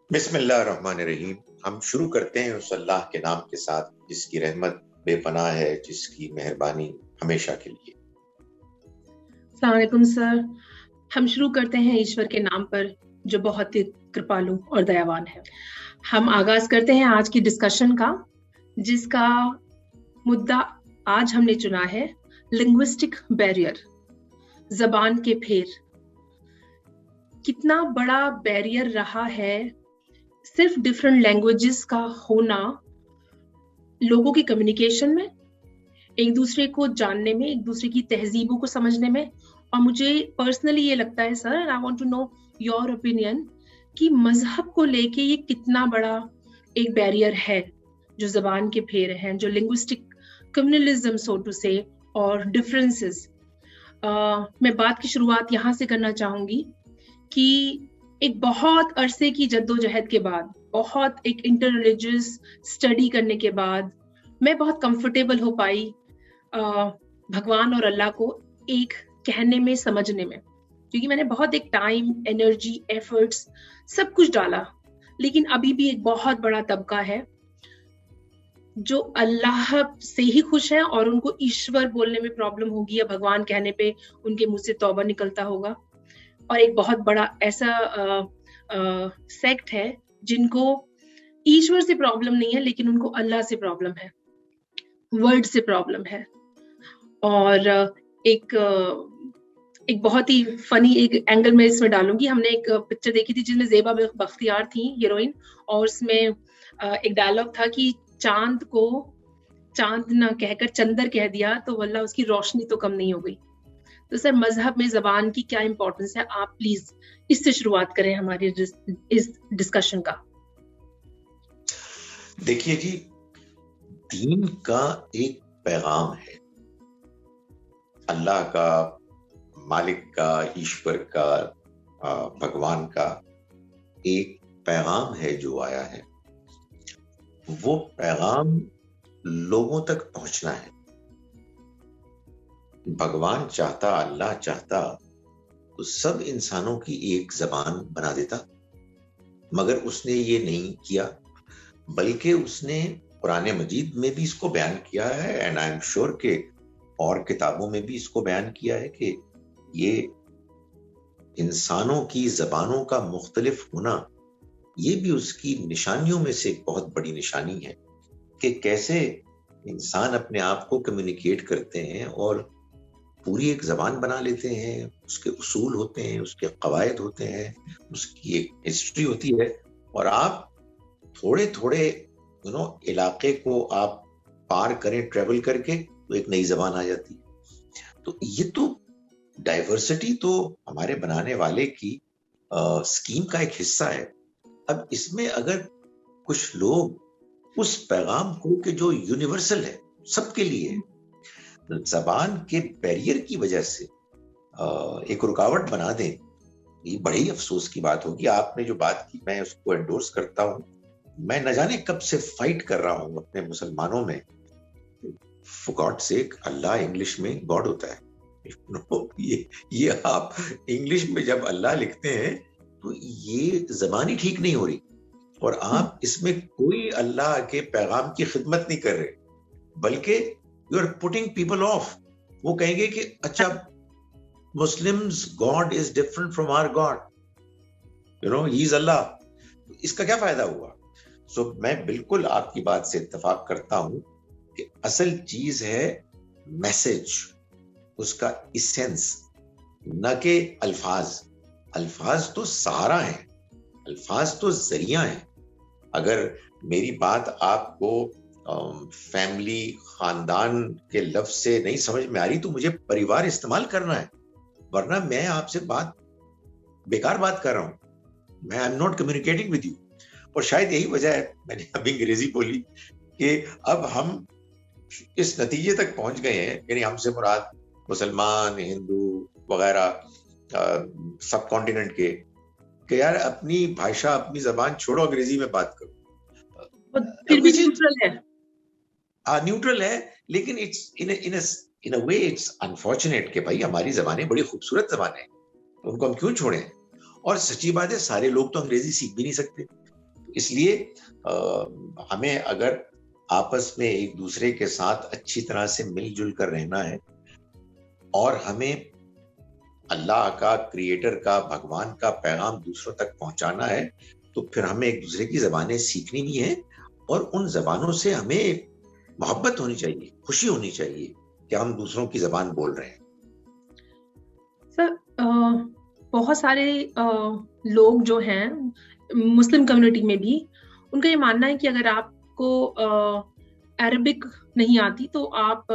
بسم اللہ الرحمن الرحیم. ہم شروع کرتے ہیں اس اللہ کے نام کے ساتھ جس کی رحمت بے پناہ ہے، جس کی مہربانی ہمیشہ کے لیے. السلام علیکم سر. ہم شروع کرتے ہیں ایشور کے نام پر جو بہت ہی کرپالو اور دیاوان ہے. ہم آغاز کرتے ہیں آج کی ڈسکشن کا، جس کا مدعا آج ہم نے چنا ہے لنگوسٹک بیریئر، زبان کے پھیر. کتنا بڑا بیریئر رہا ہے صرف ڈفرنٹ لینگویجز کا ہونا لوگوں کی کمیونیکیشن میں، ایک دوسرے کو جاننے میں، ایک دوسرے کی تہذیبوں کو سمجھنے میں. اور مجھے پرسنلی یہ لگتا ہے sir, and I want to know your opinion, کہ مذہب کو لے کے یہ کتنا بڑا ایک بیریئر ہے جو زبان کے پھیر ہیں، جو لنگوسٹک کمیونلزم سو ٹو سے اور ڈفرینسز. میں بات کی شروعات یہاں سے کرنا چاہوں گی کہ ایک بہت عرصے کی جدوجہد کے بعد، بہت ایک انٹر ریلیجیس اسٹڈی کرنے کے بعد میں بہت کمفرٹیبل ہو پائی بھگوان اور اللہ کو ایک کہنے میں، سمجھنے میں، کیونکہ میں نے بہت ایک ٹائم، انرجی، ایفرٹس سب کچھ ڈالا. لیکن ابھی بھی ایک بہت بڑا طبقہ ہے جو اللہ سے ہی خوش ہے اور ان کو ایشور بولنے میں پرابلم ہوگی یا بھگوان کہنے پہ ان کے منہ سے توبہ نکلتا ہوگا. اور ایک بہت بڑا ایسا سیکٹ ہے جن کو ایشور سے پرابلم نہیں ہے، لیکن ان کو اللہ سے پرابلم ہے، ورڈ سے پرابلم ہے. اور ایک بہت ہی فنی ایک اینگل میں اس میں ڈالوں گی. ہم نے ایک پکچر دیکھی تھی جس میں زیبا بختیار تھیں ہیروئن، اور اس میں ایک ڈائلاگ تھا کہ چاند کو چاند نہ کہہ کر چندر کہہ دیا تو واللہ اس کی روشنی تو کم نہیں ہو گئی. تو سر، مذہب میں زبان کی کیا امپورٹنس ہے؟ آپ پلیز اس سے شروعات کریں ہماری اس ڈسکشن کا. دیکھیے جی، دین کا ایک پیغام ہے، اللہ کا، مالک کا، ایشور کا، بھگوان کا ایک پیغام ہے جو آیا ہے. وہ پیغام لوگوں تک پہنچنا ہے. بھگوان چاہتا، اللہ چاہتا تو سب انسانوں کی ایک زبان بنا دیتا، مگر اس نے یہ نہیں کیا، بلکہ اس نے قرآن مجید میں بھی اس کو بیان کیا ہے، اینڈ آئی ایم شیور کہ اور کتابوں میں بھی اس کو بیان کیا ہے کہ یہ انسانوں کی زبانوں کا مختلف ہونا یہ بھی اس کی نشانیوں میں سے ایک بہت بڑی نشانی ہے کہ کیسے انسان اپنے آپ کو کمیونیکیٹ کرتے ہیں اور پوری ایک زبان بنا لیتے ہیں. اس کے اصول ہوتے ہیں، اس کے قواعد ہوتے ہیں، اس کی ایک ہسٹری ہوتی ہے، اور آپ تھوڑے تھوڑے علاقے کو آپ پار کریں، ٹریول کر کے، تو ایک نئی زبان آ جاتی ہے. تو یہ تو ڈائیورسٹی تو ہمارے بنانے والے کی اسکیم کا ایک حصہ ہے. اب اس میں اگر کچھ لوگ اس پیغام کو کہ جو یونیورسل ہے، سب کے لیے، زبان کے بیریئر کی وجہ سے ایک رکاوٹ بنا دیں، یہ بڑے ہی افسوس کی بات ہوگی. آپ نے جو بات کی میں اس کو انڈورس کرتا ہوں. میں نہ جانے کب سے فائٹ کر رہا ہوں اپنے مسلمانوں میں. For God's sake، Allah English میں گاڈ ہوتا ہے. یہ آپ انگلش میں جب اللہ لکھتے ہیں تو یہ زبان ہی ٹھیک نہیں ہو رہی، اور آپ اس میں کوئی اللہ کے پیغام کی خدمت نہیں کر رہے، بلکہ you are putting people off. وہ کہیں گے کہ اچھا Muslims God is different from our God, he is اللہ. اس کا کیا فائدہ ہوا؟ سو میں بالکل آپ کی بات سے اتفاق کرتا ہوں کہ اصل چیز ہے میسج، اس کا ایسنس، نہ کہ الفاظ. الفاظ تو سہارا ہیں، الفاظ تو ذریعہ ہیں. اگر میری بات آپ کو فیملی، خاندان کے لفظ سے نہیں سمجھ میں آ رہی تو مجھے پریوار استعمال کرنا ہے، ورنہ میں آپ سے بیکار بات کر رہا ہوں. میں I am not communicating with you. اور شاید یہی وجہ ہے، میں نے ابھی انگریزی بولی، کہ اب ہم اس نتیجے تک پہنچ گئے ہیں، یعنی ہم سے مراد مسلمان، ہندو وغیرہ سب کانٹیننٹ کے، کہ یار اپنی بھاشا، اپنی زبان چھوڑو، انگریزی میں بات کرو. پھر بھی نیوٹرل ہے، نیوٹرل ہے، لیکن in a way it's unfortunate کہ بھائی ہماری زبانیں بڑی خوبصورت زبانیں ہیں، ان کو ہم کیوں چھوڑیں؟ اور سچی بات ہے، سارے لوگ تو انگریزی سیکھ بھی نہیں سکتے. اس لیے ہمیں اگر آپس میں ایک دوسرے کے ساتھ اچھی طرح سے مل جل کر رہنا ہے اور ہمیں اللہ کا، کریٹر کا، بھگوان کا پیغام دوسروں تک پہنچانا ہے، تو پھر ہمیں ایک دوسرے کی زبانیں سیکھنی بھی ہیں، اور ان زبانوں سے ہمیں محبت ہونی چاہیے، خوشی ہونی چاہیے کہ ہم دوسروں کی زبان بول رہے ہیں. سر بہت سارے لوگ جو ہیں مسلم کمیونٹی میں بھی، ان کا یہ ماننا ہے کہ اگر آپ کو عربک نہیں آتی تو آپ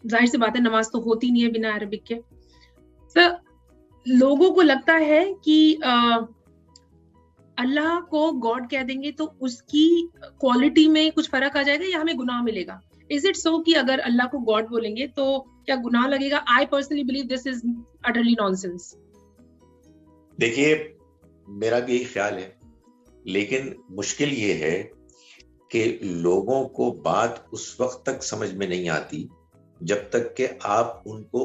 ظاہر سی بات ہے نماز تو ہوتی نہیں ہے بنا عربک کے. سر لوگوں کو لگتا ہے کہ اللہ کو گاڈ کہہ دیں گے تو اس کی کوالٹی میں کچھ فرق آ جائے گا یا ہمیں گناہ ملے گا. از اٹ سو کہ اگر اللہ کو گاڈ بولیں گے تو کیا گناہ لگے گا؟ I personally believe this is utterly nonsense. دیکھیے میرا بھی یہی خیال ہے، لیکن مشکل یہ ہے کہ لوگوں کو بات اس وقت تک سمجھ میں نہیں آتی جب تک کہ آپ ان کو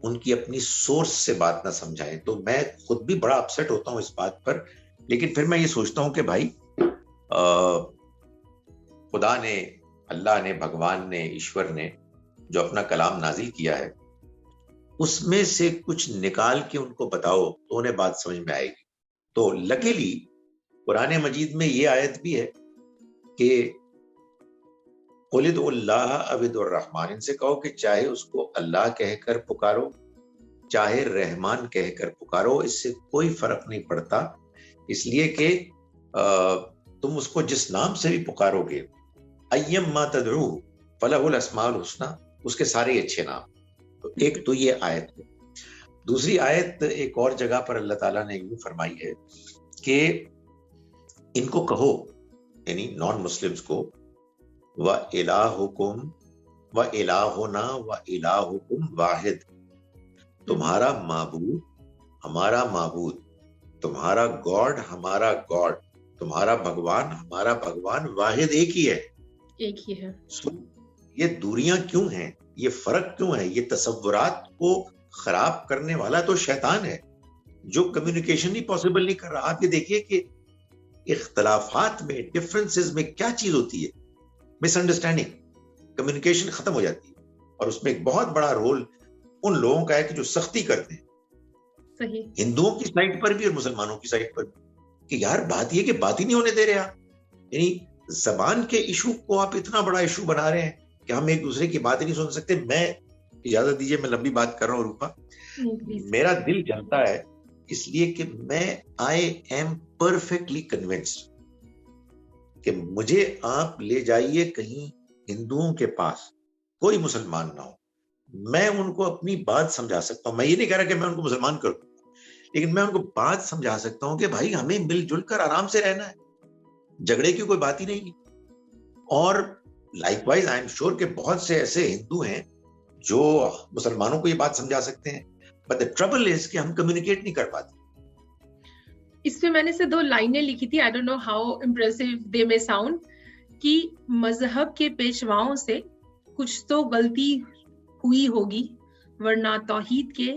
ان کی اپنی سورس سے بات نہ سمجھائیں. تو میں خود بھی بڑا اپسیٹ ہوتا ہوں اس بات پر، لیکن پھر میں یہ سوچتا ہوں کہ بھائی خدا نے، اللہ نے، بھگوان نے، ایشور نے جو اپنا کلام نازل کیا ہے اس میں سے کچھ نکال کے ان کو بتاؤ تو انہیں بات سمجھ میں آئے گی. تو لکیلی قرآن مجید میں یہ آیت بھی ہے کہ قُلِ ادْعُوا اللَّهَ اَوِ ادْعُوا الرَّحْمَٰنَ، ان سے کہو کہ چاہے اس کو اللہ کہہ کر پکارو چاہے رحمان کہہ کر پکارو، اس سے کوئی فرق نہیں پڑتا، اس لیے کہ تم اس کو جس نام سے بھی پکارو گے، اَيَّمَّا تَدْعُوهُ فَلَهُ الْأَسْمَاءُ الْحُسْنَىٰ، اس کے سارے اچھے نام. تو ایک تو یہ آیت ہے. دوسری آیت ایک اور جگہ پر اللہ تعالیٰ نے یوں فرمائی ہے کہ ان کو کہو، یعنی نان مسلمز کو، وَإِلَٰهُكُمْ وَإِلَٰهُنَا وَإِلَٰهُكُمْ واحد، تمہارا معبود ہمارا معبود، تمہارا گاڈ ہمارا گاڈ، تمہارا بھگوان ہمارا بھگوان واحد ایک ہی ہے. ایک ہی ہے. یہ دوریاں کیوں ہیں؟ یہ فرق کیوں ہے؟ یہ تصورات کو خراب کرنے والا تو شیطان ہے جو کمیونیکیشن ہی پاسبل نہیں کر رہا. آپ یہ دیکھیے کہ اختلافات میں، ڈفرنسز میں کیا چیز ہوتی ہے؟ مس انڈرسٹینڈنگ. کمیونیکیشن ختم ہو جاتی ہے، اور اس میں ایک بہت بڑا رول ان لوگوں کا ہے کہ جو سختی کرتے ہیں، صحیح، ہندوؤں کی سائڈ پر بھی اور مسلمانوں کی سائڈ پر بھی، کہ یار بات یہ کہ بات ہی نہیں ہونے دے رہے آپ. یعنی زبان کے ایشو کو آپ اتنا بڑا ایشو بنا رہے ہیں کہ ہم ایک دوسرے کی بات ہی نہیں سن سکتے. میں اجازت دیجیے، میں لمبی بات کر رہا ہوں روپا. میرا دل جلتا ہے اس لیے کہ میں آئی ایم پرفیکٹلی کنونسڈ کہ مجھے آپ لے جائیے کہیں ہندوؤں کے پاس، کوئی مسلمان نہ ہو، میں ان کو اپنی بات سمجھا سکتا ہوں. میں یہ نہیں کہہ رہا کہ میں ان کو مسلمان کر دوں، لیکن میں ان کو بات سمجھا سکتا ہوں کہ بھائی ہمیں مل جل کر آرام سے رہنا ہے، جھگڑے کی کوئی بات ہی نہیں. اور like wise I am sure کہ بہت سے ایسے ہندو ہیں جو مسلمانوں کو یہ بات سمجھا سکتے ہیں، بٹ the trouble is کہ ہم کمیونیکیٹ نہیں کر پاتے. اس میں نے سے 2 لائنیں لکھی تھی، I don't know how impressive they may sound، کہ مذہب کے پیشواؤں سے کچھ تو غلطی ہوئی ہوگی ورنہ توحید کے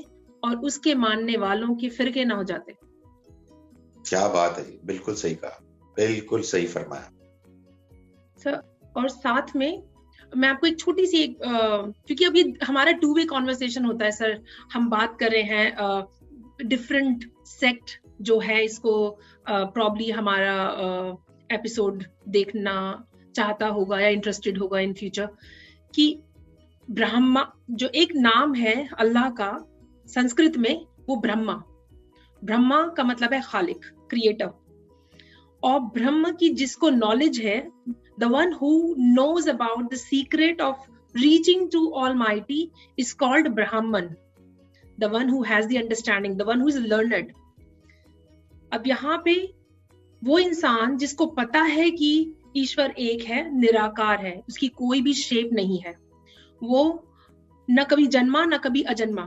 اور اس کے ماننے والوں کے فرقے نہ ہو جاتے. کیا بات ہے، بالکل صحیح کہا، بالکل صحیح فرمایا. اور ساتھ میں میں آپ کو ایک چھوٹی سی کیونکہ ابھی ہمارا 2 way conversation ہوتا ہے سر، ہم بات کر رہے ہیں ڈفرینٹ سیکٹ جو ہے، اس کو پرابلی ہمارا ایپیسوڈ دیکھنا چاہتا ہوگا یا انٹرسٹڈ ہوگا ان فیوچر، کہ برہما جو ایک نام ہے اللہ کا سنسکرت میں، وہ برہما کا مطلب ہے خالق، کریٹر. اور برہم کی جس کو نالج ہے، the one who knows about the secret of reaching to Almighty is called Brahman, the one who has the understanding, the one who is learned. اب یہاں پہ وہ انسان جس کو پتا ہے کہ ایشور ایک ہے، نراکار ہے، اس کی کوئی بھی شیپ نہیں ہے، وہ نہ کبھی جنما نہ کبھی اجنما.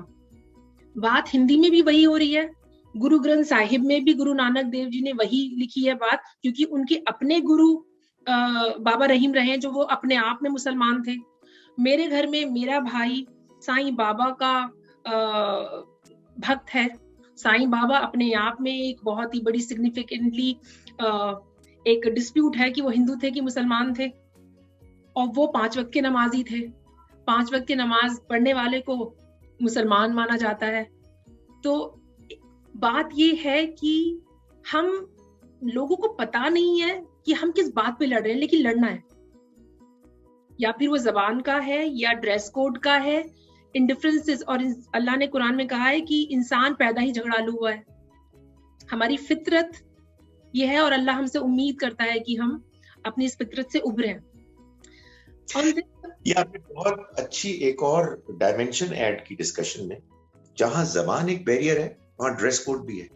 بات ہندی میں بھی وہی ہو رہی ہے، گرو گرنتھ صاحب میں بھی گرو نانک دیو جی نے وہی لکھی ہے بات، کیونکہ ان کے اپنے گرو بابا رحیم رہے جو وہ اپنے آپ میں مسلمان تھے. میرے گھر میں میرا بھائی سائیں بابا کا بھکت ہے. سائیں بابا اپنے آپ میں ایک بہت ہی بڑی سگنیفیکنٹلی ایک ڈسپیوٹ ہے کہ وہ ہندو تھے کہ مسلمان تھے, اور وہ 5 وقت کے نمازی تھے. 5 وقت کی نماز پڑھنے والے کو مسلمان مانا جاتا ہے. تو بات یہ ہے کہ ہم لوگوں کو پتا نہیں ہے کہ ہم کس بات پہ لڑ رہے ہیں, لیکن لڑنا ہے. یا پھر وہ زبان کا ہے یا ڈریس کوڈ کا ہے, انڈیفرنسز. اور اللہ نے قرآن میں کہا ہے کہ انسان پیدا ہی جھگڑالو ہوا ہے, ہماری فطرت یہ ہے, اور اللہ ہم سے امید کرتا ہے کہ ہم اپنی اس فطرت سے ابھریں. یہ آپ نے بہت اچھی ایک اور ڈائمینشن ایڈ کی ڈسکشن میں. جہاں زبان ایک بیریئر ہے وہاں ڈریس کوڈ بھی ہے.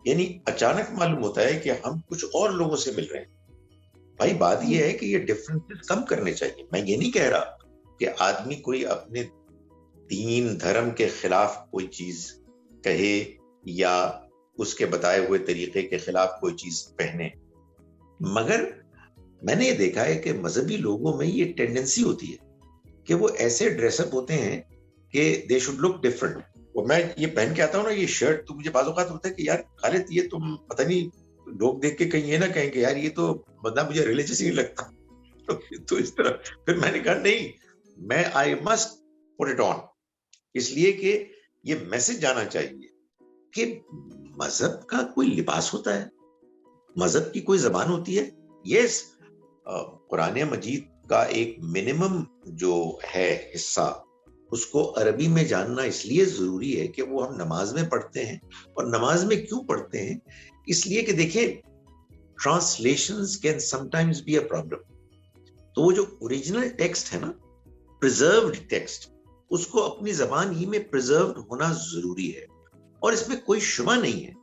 یعنی اچانک معلوم ہوتا ہے کہ ہم کچھ اور لوگوں سے مل رہے ہیں. بھائی بات یہ ہے کہ یہ ڈفرینسز کم کرنے چاہیے. میں یہ نہیں کہہ رہا کہ آدمی کوئی اپنے دین دھرم کے خلاف کوئی چیز کہے یا اس کے بتائے ہوئے طریقے کے خلاف کوئی چیز پہنے, مگر میں نے یہ دیکھا ہے کہ مذہبی لوگوں میں یہ ٹینڈنسی ہوتی ہے کہ وہ ایسے ڈریس اپ ہوتے ہیں کہ دے شوڈ لک ڈفرنٹ. اور میں یہ پہن کے آتا ہوں نا یہ شرٹ, تو مجھے بعض اوقات ہوتا ہے کہ یار خالد یہ تم پتہ نہیں لوگ دیکھ کے کہیں یہ نہ کہیں کہ یار یہ تو بندہ مجھے ریلیجس ہی نہیں لگتا. تو اس طرح پھر میں نے کہا نہیں, میں I must put it on, اس لیے کہ یہ میسج جانا چاہیے کہ مذہب کا کوئی لباس ہوتا ہے, مذہب کی کوئی زبان ہوتی ہے. یس, قرآن مجید کا ایک منیمم جو ہے حصہ اس کو عربی میں جاننا اس لیے ضروری ہے کہ وہ ہم نماز میں پڑھتے ہیں. اور نماز میں کیوں پڑھتے ہیں؟ اس لیے کہ دیکھیں translations can sometimes be a problem. تو وہ جو اوریجنل ٹیکسٹ ہے نا, پریزروڈ ٹیکسٹ, اس کو اپنی زبان ہی میں پریزروڈ ہونا ضروری ہے. اور اس میں کوئی شبہ نہیں ہے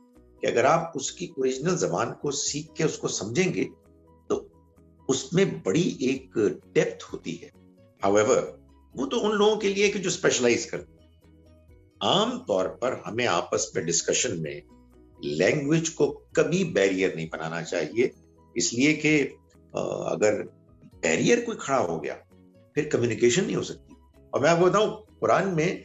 کہ اگر آپ اس کی اوریجنل زبان کو سیکھ کے اس کو سمجھیں گے تو اس میں بڑی ایک ڈیپتھ ہوتی ہے. However, وہ تو ان لوگوں کے لیے کہ جو اسپیشلائز کرتے ہیں. عام طور پر ہمیں آپس میں ڈسکشن میں لینگویج کو کبھی بیریئر نہیں بنانا چاہیے, اس لیے کہ اگر بیریئر کوئی کھڑا ہو گیا پھر کمیونیکیشن نہیں ہو سکتی. اور میں آپ کو بتاؤں قرآن میں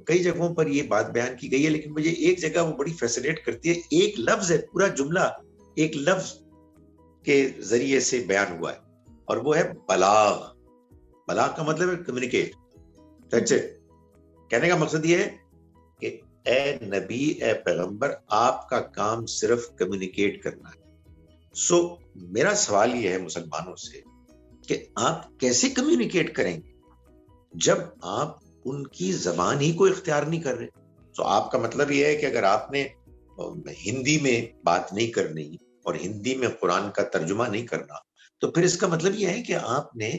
کئی جگہوں پر یہ بات بیان کی گئی ہے, لیکن مجھے ایک جگہ وہ بڑی فیسینیٹ کرتی ہے. ایک لفظ ہے, پورا جملہ ایک لفظ کے ذریعے سے بیان ہوا ہے, اور وہ ہے بلاغ. بلاغ کا مطلب ہے کمیونیکیٹ. That's it. کہنے کا مقصد یہ ہے کہ اے نبی, اے پیغمبر, آپ کا کام صرف کمیونیکیٹ کرنا ہے. سو میرا سوال یہ ہے مسلمانوں سے کہ آپ کیسے کمیونیکیٹ کریں گے جب آپ ان کی زبان ہی کو اختیار نہیں کر رہے؟ تو آپ کا مطلب یہ ہے کہ اگر آپ نے ہندی میں بات نہیں کرنی اور ہندی میں قرآن کا ترجمہ نہیں کرنا, تو پھر اس کا مطلب یہ ہے کہ آپ نے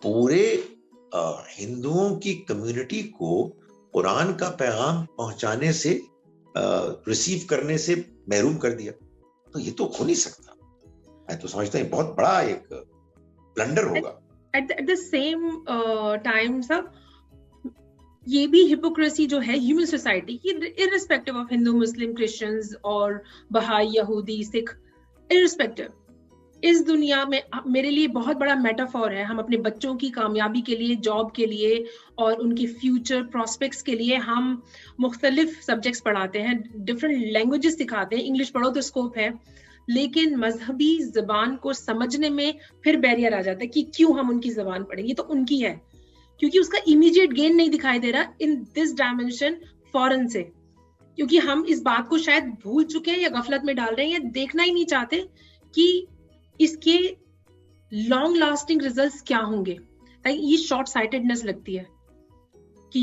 پورے ہندوؤں کی کمیونٹی کو قرآن کا پیغام پہنچانے سے, ریسیو کرنے سے محروم کر دیا. تو یہ تو ہو نہیں سکتا. میں تو سمجھتا ہوں بہت بڑا ایک بلنڈر ہوگا. At the same time, sir, یہ بھی ہپوکریسی جو ہے ہیومن سوسائٹی کی, irrespective of Hindu, Muslim, Christians اور بہائی, یہودی, سکھ, irrespective, اس دنیا میں میرے لیے بہت بڑا میٹافور ہے. ہم اپنے بچوں کی کامیابی کے لیے, جاب کے لیے اور ان کی فیوچر پراسپیکٹس کے لیے ہم مختلف سبجیکٹس پڑھاتے ہیں, ڈفرینٹ لینگویجز سکھاتے ہیں. انگلش پڑھو تو اسکوپ ہے, لیکن مذہبی زبان کو سمجھنے میں پھر بیریئر آ جاتا ہے کہ کیوں ہم ان کی زبان پڑھیں. یہ تو ان کی ہے, کیونکہ اس کا امیڈیٹ گین نہیں دکھائی دے رہا ان دس ڈائمینشن فورن سے, کیونکہ ہم اس بات کو شاید بھول چکے ہیں یا غفلت میں ڈال رہے ہیں یا دیکھنا ہی نہیں چاہتے کہ اس کے لانگ لاسٹنگ ریزلٹس کیا ہوں گے. یہ شارٹ سائٹڈنس لگتی ہے کہ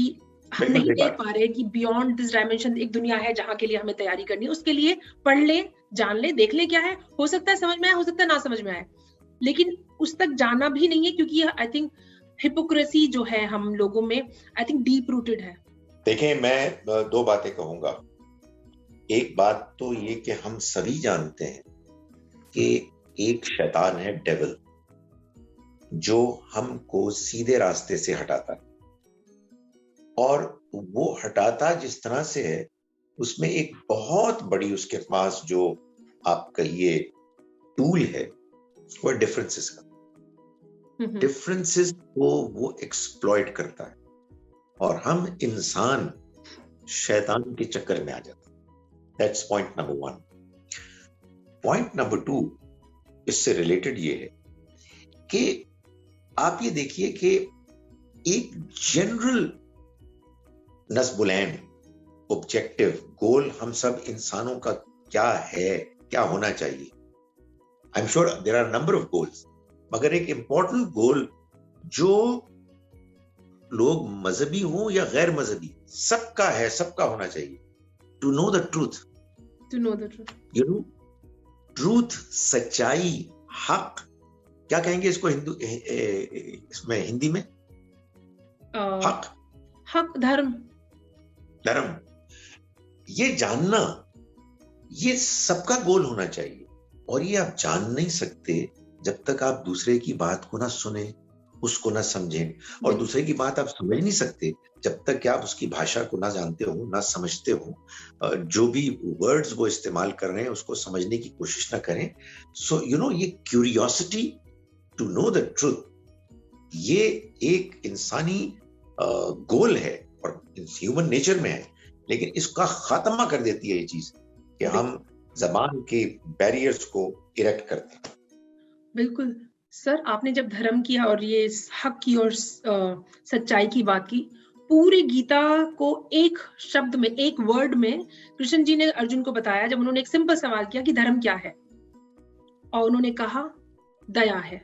ہم نہیں دیکھ پا رہے کہ بیونڈ دس ڈائمینشن ایک دنیا ہے جہاں کے لیے ہمیں تیاری کرنی ہے. اس کے لیے پڑھ لیں, جان لیں, دیکھ لیں کیا ہے, ہو سکتا ہے سمجھ میں آئے, ہو سکتا ہے نہ سمجھ میں آئے, لیکن اس تک جانا بھی نہیں ہے, کیونکہ آئی تھنک ہپوکریسی جو ہے ہم لوگوں میں آئی تھنک ڈیپ روٹڈ ہے. دیکھیں میں دو باتیں کہوں گا. ایک بات تو یہ کہ ہم سبھی جانتے ہیں کہ ایک شیطان ہے, ڈیول, جو ہم کو سیدھے راستے سے ہٹاتا ہے, اور وہ ہٹاتا جس طرح سے ہے اس میں ایک بہت بڑی اس کے پاس جو آپ کہیے ٹول ہے وہ ڈفرینسز کا. ڈفرینسز کو وہ ایکسپلوئٹ کرتا ہے اور ہم انسان شیطان کے چکر میں آ جاتے ہیں. That's point number 1. Point number 2, اس سے ریلیٹڈ یہ ہے کہ آپ یہ دیکھیے کہ ایک جنرل نصب العین آبجیکٹو گول ہم سب انسانوں کا کیا ہے، کیا ہونا چاہیے. I am sure there are number of goals, مگر ایک امپورٹنٹ گول جو لوگ مذہبی ہوں یا غیر مذہبی سب کا ہے، سب کا ہونا چاہیے، to know the truth. You know truth, سچائی، حق، کیا کہیں گے اس کو اس میں ہندی میں؟ حق، دھرم. یہ جاننا، یہ سب کا گول ہونا چاہیے. اور یہ آپ جان نہیں سکتے جب تک آپ دوسرے کی بات کو نہ سنیں، اس کو نہ سمجھیں. اور دوسرے کی بات آپ سمجھ نہیں سکتے جب تک کہ آپ اس کی بھاشا کو نہ جانتے ہو، نہ سمجھتے ہو، جو بھی ورڈز وہ استعمال کر رہے ہیں اس کو سمجھنے کی کوشش نہ کریں. سو یو نو یہ curiosity to know the truth, یہ ایک انسانی گول ہے اور ہیومن نیچر میں ہے، لیکن اس کا خاتمہ کر دیتی ہے یہ چیز کہ ہم زبان کے بیریئرز کو ایریکٹ کرتے ہیں. بالکل سر، آپ نے جب دھرم کیا اور یہ حق کی اور سچائی کی بات کی، پوری گیتا کو ایک شبد میں، ایک ورڈ میں کرشن جی نے ارجن کو بتایا جب انہوں نے ایک سمپل سوال کیا کہ دھرم کیا ہے، اور انہوں نے کہا دیا ہے.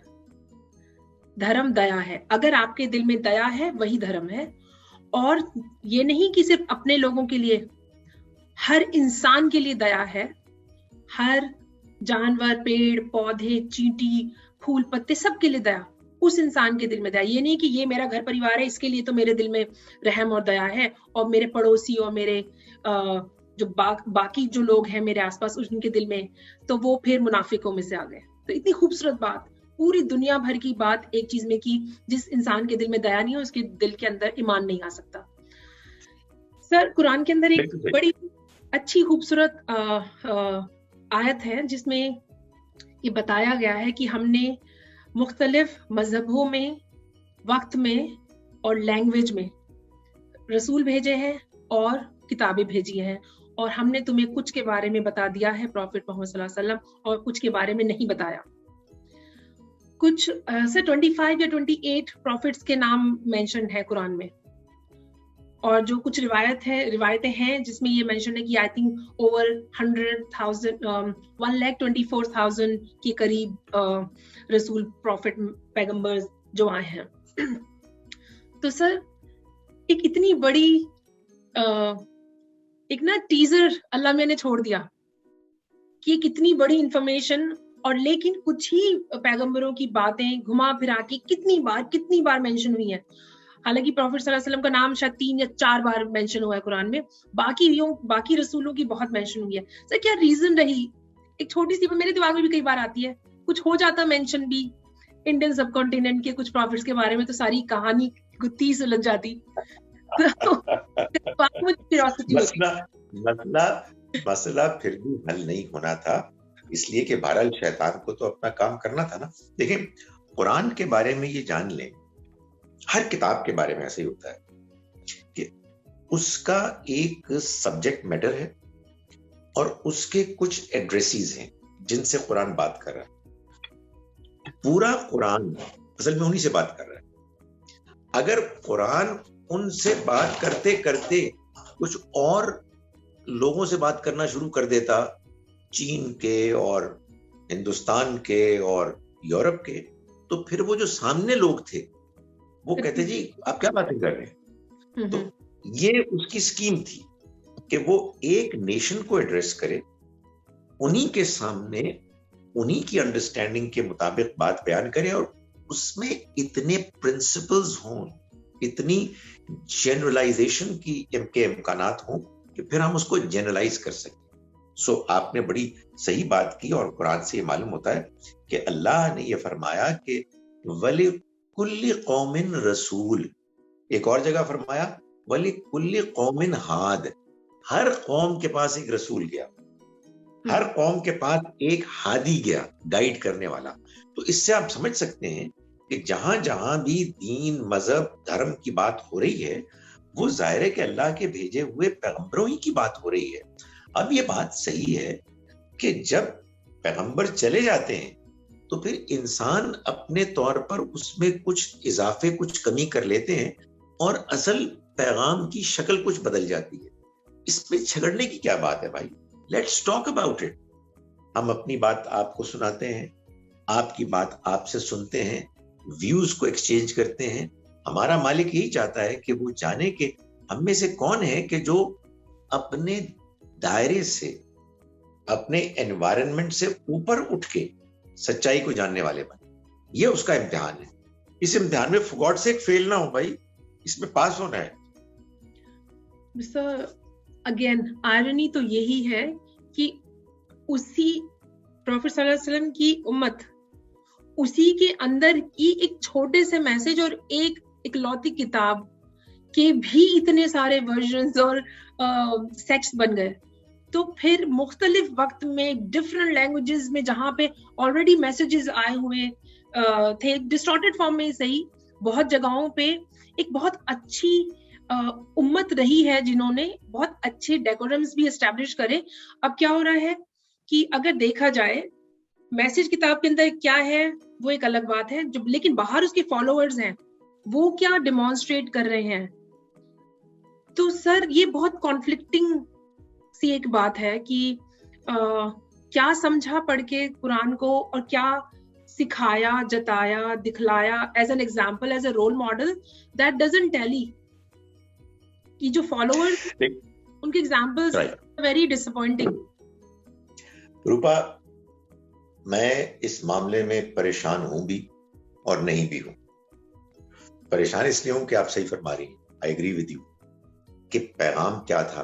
دھرم دیا ہے. اگر آپ کے دل میں دیا ہے وہی دھرم ہے. اور یہ نہیں کہ صرف اپنے لوگوں کے لیے، ہر انسان کے لیے دیا ہے. ہر جانور، پیڑ پودے، چینٹی، پھول پتے، سب کے لیے دیا. اس انسان کے دل میں دیا. یہ نہیں کہ یہ میرا گھر پریوار ہے اس کے لیے تو میرے دل میں رحم اور دیا ہے، اور میرے پڑوسی اور میرے جو باقی جو لوگ ہیں میرے آس پاس ان کے دل میں تو وہ پھر منافقوں میں سے آ گئے. تو اتنی خوبصورت بات، پوری دنیا بھر کی بات ایک چیز میں کی، جس انسان کے دل میں دیا نہیں ہو اس کے دل کے اندر ایمان نہیں آ سکتا. سر قرآن کے اندر ایک بڑی اچھی خوبصورت آیت ہے جس میں یہ بتایا گیا ہے کہ ہم نے مختلف مذہبوں میں، وقت میں اور لینگویج میں رسول بھیجے ہیں اور کتابیں بھیجی ہیں، اور ہم نے تمہیں کچھ کے بارے میں بتا دیا ہے پروفٹ محمد صلی اللہ علیہ وسلم، اور کچھ کے بارے میں نہیں بتایا. کچھ سر 25 یا 28 پروفٹس کے نام مینشن ہے قرآن میں، اور جو کچھ روایتیں ہیں جس میں یہ مینشن ہے کہ آئی تھنک اوور 124,000 کے قریب رسول، پروفٹ، پیغمبر جو آئے ہیں. تو سر ایک اتنی بڑی ایک نا ٹیزر اللہ میں نے چھوڑ دیا کہ کتنی بڑی انفارمیشن، اور لیکن کچھ ہی پیغمبروں کی باتیں گھما پھرا کے کتنی بار مینشن ہوئی ہیں. حالانکہ پروفٹ صلی اللہ علیہ وسلم کا نام شاید 3 یا 4 بار مینشن ہوا ہے قرآن میں، باقی رسولوں کی بہت مینشن ہوئی ہے. سر کیا ریزن رہی؟ ایک چھوٹی سی میرے دماغ میں بھی کئی بار آتی ہے، کچھ ہو جاتا مینشن بھی انڈین سب کانٹیننٹ کے کچھ پروفٹس کے بارے میں تو ساری کہانی گتھی سلجھ جاتی. مسئلہ پھر بھی حل نہیں ہونا تھا، اس لیے کہ بہرحال شیطان کو تو اپنا کام کرنا تھا نا. دیکھیں قرآن کے بارے میں یہ جان لیں، ہر کتاب کے بارے میں ایسا ہی ہوتا ہے کہ اس کا ایک سبجیکٹ میٹر ہے اور اس کے کچھ ایڈریسز ہیں جن سے قرآن بات کر رہا ہے. پورا قرآن اصل میں انہی سے بات کر رہا ہے. اگر قرآن ان سے بات کرتے کرتے کچھ اور لوگوں سے بات کرنا شروع کر دیتا، چین کے اور ہندوستان کے اور یورپ کے، تو پھر وہ جو سامنے لوگ تھے وہ کہتے جی آپ کیا باتیں کر رہے ہیں. تو یہ اس کی سکیم تھی کہ وہ ایک نیشن کو ایڈریس کرے، انہی کے سامنے انہی کی انڈرسٹینڈنگ کے مطابق بات بیان کرے، اور اس میں اتنے پرنسپلز ہوں، اتنی جنرلائزیشن کی کے امکانات ہوں کہ پھر ہم اس کو جنرلائز کر سکیں. سو آپ نے بڑی صحیح بات کی، اور قرآن سے یہ معلوم ہوتا ہے کہ اللہ نے یہ فرمایا کہ وَلِكُلِّ قَوْمٍ رَسُولٌ، ایک اور جگہ فرمایا وَلِكُلِّ قَوْمٍ ہاد، ہر قوم کے پاس ایک رسول گیا، ہر قوم کے پاس ایک ہادی گیا، گائیڈ کرنے والا. تو اس سے آپ سمجھ سکتے ہیں کہ جہاں جہاں بھی دین، مذہب، دھرم کی بات ہو رہی ہے وہ ظاہر ہے کہ اللہ کے بھیجے ہوئے پیغمبروں ہی کی بات ہو رہی ہے. اب یہ بات صحیح ہے کہ جب پیغمبر چلے جاتے ہیں تو پھر انسان اپنے طور پر اس میں کچھ اضافے کچھ کمی کر لیتے ہیں اور اصل پیغام کی شکل کچھ بدل جاتی ہے. اس میں جھگڑنے کی کیا بات ہے بھائی؟ Let's talk about it. ہم اپنی بات آپ کو سناتے ہیں, آپ کی بات آپ سے سنتے ہیں, ویوز کو ایکسچینج کرتے ہیں. ہمارا مالک یہی چاہتا ہے کہ وہ جانے کہ ہم میں سے کون ہے کہ جو اپنے دائرے سے, اپنے انوائرنمنٹ سے اوپر اٹھ کے سچائی کو جاننے والے بنے. یہ اس کا امتحان ہے. اس امتحان میں فور گاڈ سیک فیل نہ ہو بھائی, اس میں پاس ہونا ہے. اگین آئرنی تو یہی ہے کہ اسی پروفیٹ صلی اللہ علیہ وسلم کی امت, اسی کے اندر کی ایک چھوٹے سے میسج اور ایک اکلوتی کتاب کے بھی اتنے سارے ورژنز اور سیکٹس بن گئے. تو پھر مختلف وقت میں ڈفرنٹ لینگویجز میں جہاں پہ آلریڈی میسیجز آئے ہوئے تھے ڈسٹارٹیڈ فارم میں صحیح, بہت جگہوں پہ ایک بہت اچھی امت رہی ہے جنہوں نے بہت اچھے ڈیکورمز بھی اسٹیبلش کرے. اب کیا ہو رہا ہے کہ اگر دیکھا جائے میسج کتاب کے اندر کیا ہے وہ ایک الگ بات ہے, جو لیکن باہر اس کے فالوورز ہیں وہ کیا ڈیمانسٹریٹ کر رہے ہیں. تو سر یہ بہت کانفلکٹنگ سی ایک بات ہے کہ کیا سمجھا پڑھ کے قرآن کو اور کیا سکھایا, جتایا, دکھلایا as an example, as a role model, that doesn't tally. کہ جو فالوورز ان کے ایگزامپلز ویری ڈسپوائنٹنگ. روپا, میں اس معاملے میں پریشان ہوں بھی اور نہیں بھی ہوں. پریشان اس لیے ہوں کہ آپ صحیح فرما رہی ہیں, آئی ایگری ود یو, کہ پیغام کیا تھا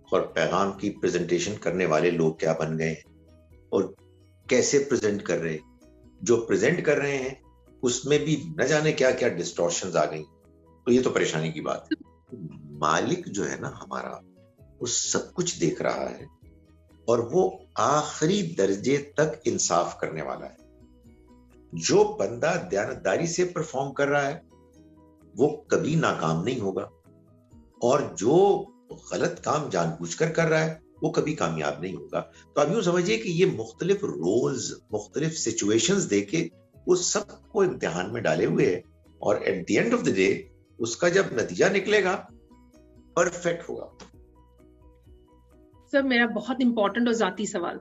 اور پیغام کی پریزنٹیشن کرنے والے لوگ کیا بن گئے اور کیسے پریزنٹ کر رہے. جو پریزنٹ کر رہے ہیں اس میں بھی نہ جانے کیا کیا ڈسٹورشنز آ گئی. تو یہ تو پریشانی کی بات ہے. مالک جو ہے نا ہمارا, وہ سب کچھ دیکھ رہا ہے اور وہ آخری درجے تک انصاف کرنے والا ہے. جو بندہ دیانتداری سے پرفارم کر رہا ہے وہ کبھی ناکام نہیں ہوگا, اور جو غلط کام جان بوجھ کر رہا ہے وہ کبھی کامیاب نہیں ہوگا. تو آپ یوں سمجھیے کہ یہ مختلف رولز, مختلف سچویشنز دے کے وہ سب کو امتحان میں ڈالے ہوئے ہے, اور at the end of the day اس کا جب نتیجہ نکلے گا پرفیکٹ ہوگا. سر میرا بہت امپورٹنٹ اور ذاتی سوال,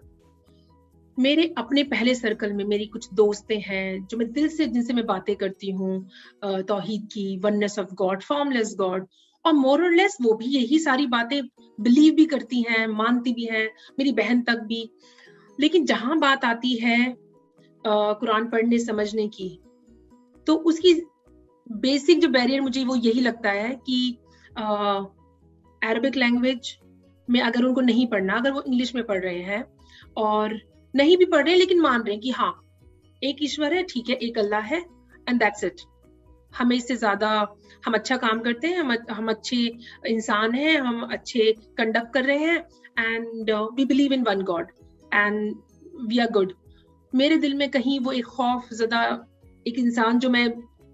میرے اپنے پہلے سرکل میں میری کچھ دوستیں ہیں جو میں دل سے جن سے میں باتیں کرتی ہوں توحید کی, oneness of God, formless God, اور مور اور لیس وہ بھی یہی ساری باتیں بلیو بھی کرتی ہیں, مانتی بھی ہیں, میری بہن تک بھی. لیکن جہاں بات آتی ہے قرآن پڑھنے سمجھنے کی, تو اس کی بیسک جو بیریئر مجھے وہ یہی لگتا ہے کہ عربک لینگویج میں اگر ان کو نہیں پڑھنا, اگر وہ انگلش میں پڑھ رہے ہیں اور نہیں بھی پڑھ رہے لیکن مان رہے ہیں کہ ہاں ایک ایشور ہے, ٹھیک ہے, ایک اللہ ہے, اینڈ دیٹس اٹ. ہمیں اس سے زیادہ ہم اچھا کام کرتے ہیں, ہم اچھے انسان ہیں, ہم اچھے کنڈکٹ کر رہے ہیں, and we believe in one God and we are good. میرے دل میں کہیں وہ ایک خوف زدہ ایک انسان جو میں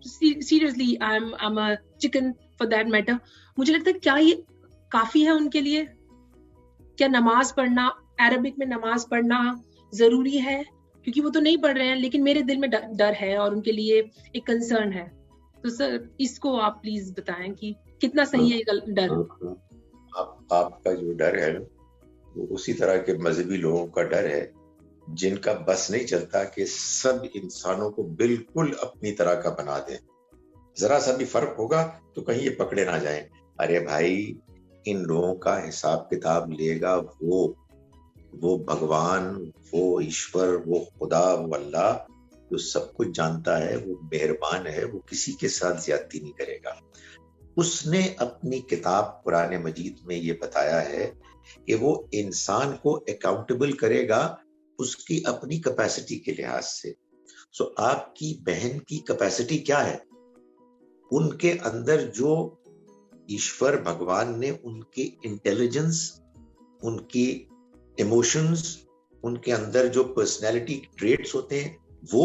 seriously I am a chicken for that matter, مجھے لگتا ہے کیا یہ کافی ہے ان کے لیے؟ کیا نماز پڑھنا, عربک میں نماز پڑھنا ضروری ہے؟ کیونکہ وہ تو نہیں پڑھ رہے ہیں, لیکن میرے دل میں ڈر ہے اور ان کے لیے ایک کنسرن ہے. تو سر اس کو آپ پلیز بتائیں کہ کتنا صحیح ہے یہ ڈر. آپ کا جو ڈر ہے وہ اسی طرح کے مذہبی لوگوں کا ڈر ہے جن کا بس نہیں چلتا کہ سب انسانوں کو بالکل اپنی طرح کا بنا دیں. ذرا سا بھی فرق ہوگا تو کہیں یہ پکڑے نہ جائیں. ارے بھائی, ان لوگوں کا حساب کتاب لے گا وہ بھگوان, وہ ایشور, وہ خدا, وہ اللہ جو سب کچھ جانتا ہے, وہ مہربان ہے, وہ کسی کے ساتھ زیادتی نہیں کرے گا. اس نے اپنی کتاب قرآن مجید میں یہ بتایا ہے کہ وہ انسان کو اکاؤنٹیبل کرے گا اس کی اپنی کیپیسٹی کے لحاظ سے. سو آپ کی بہن کی کیپیسٹی کیا ہے؟ ان کے اندر جو ایشور بھگوان نے ان کی انٹیلیجنس, ان کی ایموشنز, ان کے اندر جو پرسنالٹی ٹریٹس ہوتے ہیں وہ,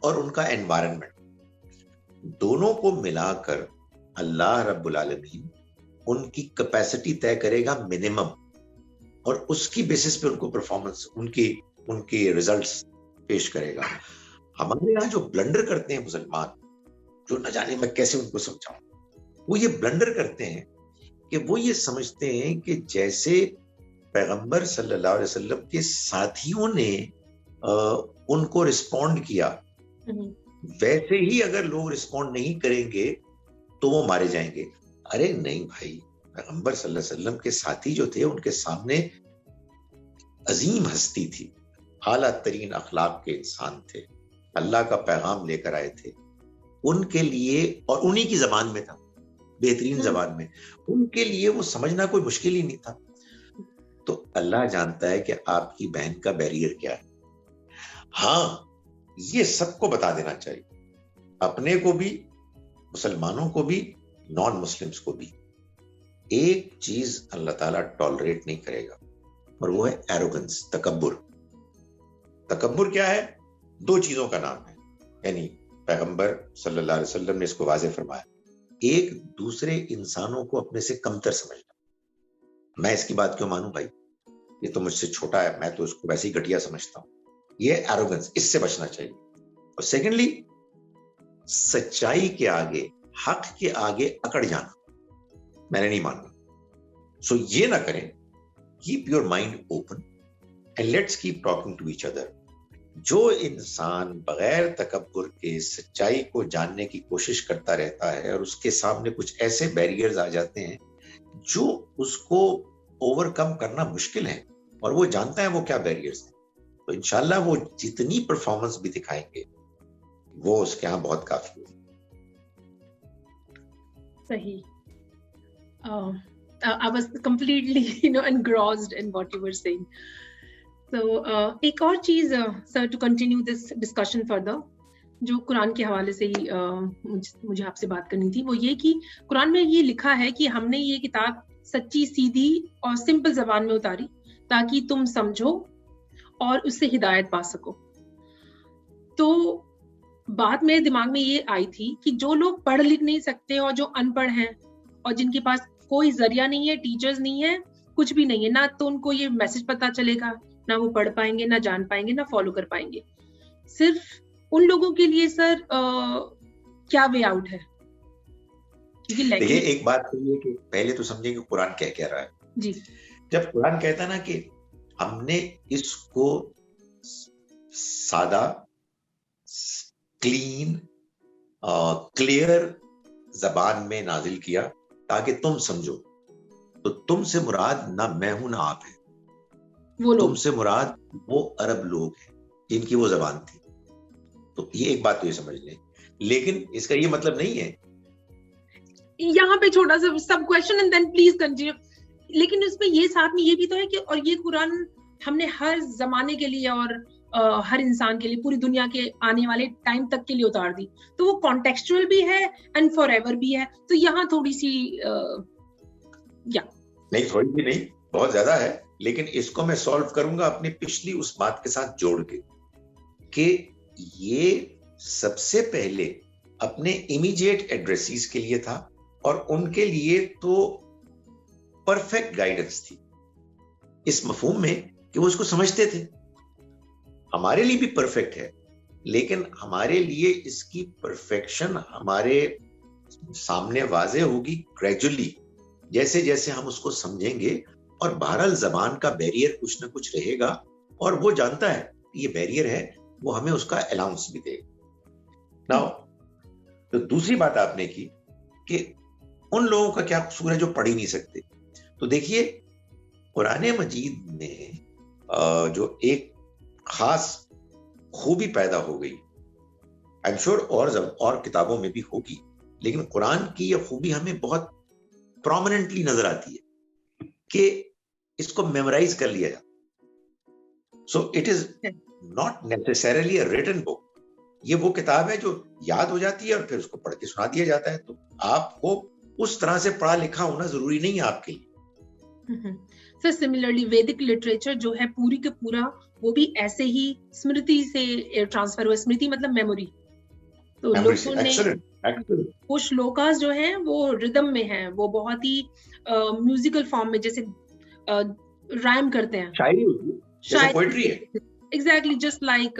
اور ان کا انوائرنمنٹ, دونوں کو ملا کر اللہ رب العالمین ان کی کیپیسٹی طے کرے گا منیمم, اور اس کی بیسس پہ ان کو پرفارمنس, ان کی ریزلٹس پیش کرے گا. ہمارے یہاں جو بلنڈر کرتے ہیں مسلمان, جو نہ جانے میں کیسے ان کو سمجھاؤں, وہ یہ بلنڈر کرتے ہیں کہ وہ یہ سمجھتے ہیں کہ جیسے پیغمبر صلی اللہ علیہ وسلم کے ساتھیوں نے ان کو رسپونڈ کیا, ویسے ہی اگر لوگ رسپونڈ نہیں کریں گے تو وہ مارے جائیں گے. ارے نہیں بھائی, پیغمبر صلی اللہ علیہ وسلم کے ساتھی جو تھے ان کے سامنے عظیم ہستی تھی, اعلیٰ ترین اخلاق کے انسان تھے, اللہ کا پیغام لے کر آئے تھے. ان کے لیے, اور انہی کی زبان میں تھا, بہترین زبان میں, ان کے لیے وہ سمجھنا کوئی مشکل ہی نہیں تھا. تو اللہ جانتا ہے کہ آپ کی بہن کا بیریئر کیا ہے. ہاں, یہ سب کو بتا دینا چاہیے, اپنے کو بھی, مسلمانوں کو بھی, نان مسلمز کو بھی. ایک چیز اللہ تعالیٰ ٹالریٹ نہیں کرے گا, اور وہ ہے ایروگنس, تکبر. تکبر کیا ہے؟ دو چیزوں کا نام ہے, یعنی پیغمبر صلی اللہ علیہ وسلم نے اس کو واضح فرمایا. ایک, دوسرے انسانوں کو اپنے سے کمتر سمجھنا. میں اس کی بات کیوں مانوں بھائی, یہ تو مجھ سے چھوٹا ہے, میں تو اس کو ویسے ہی گھٹیا سمجھتا ہوں. یہ ایروگنس, اس سے بچنا چاہیے. اور سیکنڈلی, سچائی کے آگے, حق کے آگے اکڑ جانا, میں نے نہیں ماننا. سو یہ نہ کریں. Keep your mind open and let's keep talking to each other. جو انسان بغیر تکبر کے سچائی کو جاننے کی کوشش کرتا رہتا ہے, اور اس کے سامنے کچھ ایسے بیریئرز آ جاتے ہیں جو اس کو اوور کم کرنا مشکل ہے, اور وہ جانتا ہے وہ کیا بیریئرز ہیں, تو انشاءاللہ وہ جتنی پرفارمنس بھی دکھائیں گے وہ اس کے ہاں بہت کافی ہے. صحیح. I was completely, engrossed in what you were saying. So, ایک اور چیز, sir, to continue this discussion further, جو قرآن کے حوالے سے ہی مجھے آپ سے بات کرنی تھی, وہ یہ کہ قرآن میں یہ لکھا ہے کہ ہم نے یہ کتاب سچی, سیدھی اور سمپل زبان میں اتاری تاکہ تم سمجھو اور اس سے ہدایت پا سکو. تو بات میرے دماغ میں یہ آئی تھی کہ جو لوگ پڑھ لکھ نہیں سکتے اور جو ان پڑھ ہیں اور جن کے پاس کوئی ذریعہ نہیں ہے, ٹیچرز نہیں ہے, کچھ بھی نہیں ہے, نہ تو ان کو یہ میسج پتا چلے گا, نہ وہ پڑھ پائیں گے, نہ جان پائیں گے, نہ فالو کر پائیں گے. صرف ان لوگوں کے لیے سر کیا وے آؤٹ ہے؟ دیکھیے, ایک بات تو یہ کہ پہلے تو سمجھیں کہ قرآن کیا کہہ رہا ہے. جی, جب قرآن کہتا نا کہ ہم نے اس کو سادہ, کلین, کلیئر زبان میں نازل کیا تاکہ تم سمجھو, تو تم سے مراد نہ میں ہوں نہ آپ ہیں, تم سے مراد وہ عرب لوگ ہیں جن کی وہ زبان تھی. تو یہ ایک بات تو یہ سمجھ لیں. لیکن اس کا یہ مطلب نہیں ہے, یہاں پہ چھوٹا سا sub question and then please continue. لیکن اس میں یہ ساتھ میں یہ بھی تو ہے کہ اور یہ قرآن ہم نے ہر زمانے کے لیے اور ہر انسان کے لیے, پوری دنیا کے آنے والے ٹائم تک کے لیے اتار دی, تو وہ کانٹیکسچوئل بھی ہے اینڈ فار ایور بھی ہے. تو یہاں تھوڑی سی نہیں, تھوڑی بھی نہیں, بہت زیادہ ہے. لیکن اس کو میں سالو کروں گا اپنی پچھلی اس بات کے ساتھ جوڑ کے کہ یہ سب سے پہلے اپنے امیجیٹ ایڈریسیز کے لیے تھا, اور ان کے لیے تو پرفیکٹ گائیڈنس تھی اس مفہوم میں کہ وہ اس کو سمجھتے تھے. ہمارے لیے بھی پرفیکٹ ہے, لیکن ہمارے لیے اس کی پرفیکشن ہمارے سامنے واضح ہوگی گریجولی, جیسے جیسے ہم اس کو سمجھیں گے. اور بہرحال زبان کا بیریئر کچھ نہ کچھ رہے گا, اور وہ جانتا ہے یہ بیریئر ہے, وہ ہمیں اس کا الاؤنس بھی دے گا. ناؤ, تو دوسری بات آپ نے کی کہ ان لوگوں کا کیا قصور ہے جو پڑھ ہی نہیں سکتے. تو دیکھیے, قرآن مجید میں جو ایک خاص خوبی پیدا ہو گئی, آئی ایم شیور اور کتابوں میں بھی ہوگی, لیکن قرآن کی یہ خوبی ہمیں بہت پرومیننٹلی نظر آتی ہے کہ اس کو میمورائز کر لیا جاتا. So it is not necessarily a written book. یہ وہ کتاب ہے جو یاد ہو جاتی ہے اور پھر اس کو پڑھ کے سنا دیا جاتا ہے. تو آپ کو اس طرح سے پڑھا لکھا ہونا ضروری نہیں ہے آپ کے لیے. سر سملرلی ویدک لٹریچر جو ہے پوری کا پورا وہ بھی ایسے ہی اسمرتی سے ٹرانسفر ہوا. اسمرتی مطلب میموری. تو لوگوں نے وہ شلوکاس جو ہیں وہ ردم میں ہیں, وہ بہت ہی میوزیکل فارم میں جیسے رائم کرتے ہیں, شاعری ہوتی ہے, جیسے پوئٹری ہے. Exactly just like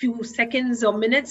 few seconds or minutes,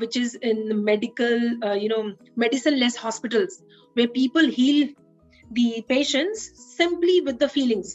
which is in medical, medicine-less hospitals, where people heal the patients simply with the feelings.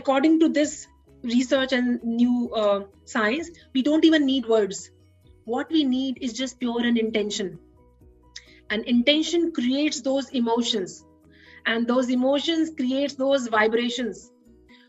according to this research and new science, we don't even need words. What we need is just pure an intention. And intention creates those emotions. And those emotions creates those vibrations.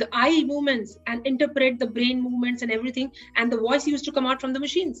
the eye movements and interpret the brain movements and everything, and the voice used to come out from the machines.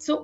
So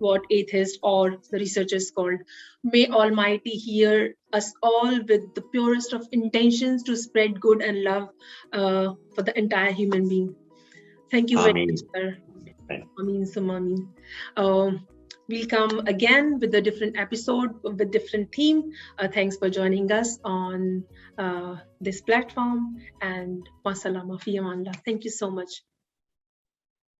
what atheists or the researchers called. May Almighty hear us all with the purest of intentions to spread good and love for the entire human being. Thank you very much, sir. Ameen summa ameen. We'll come again with a different episode with different theme. Thanks for joining us on this platform, and wassalama fi amanillah. Thank you so much.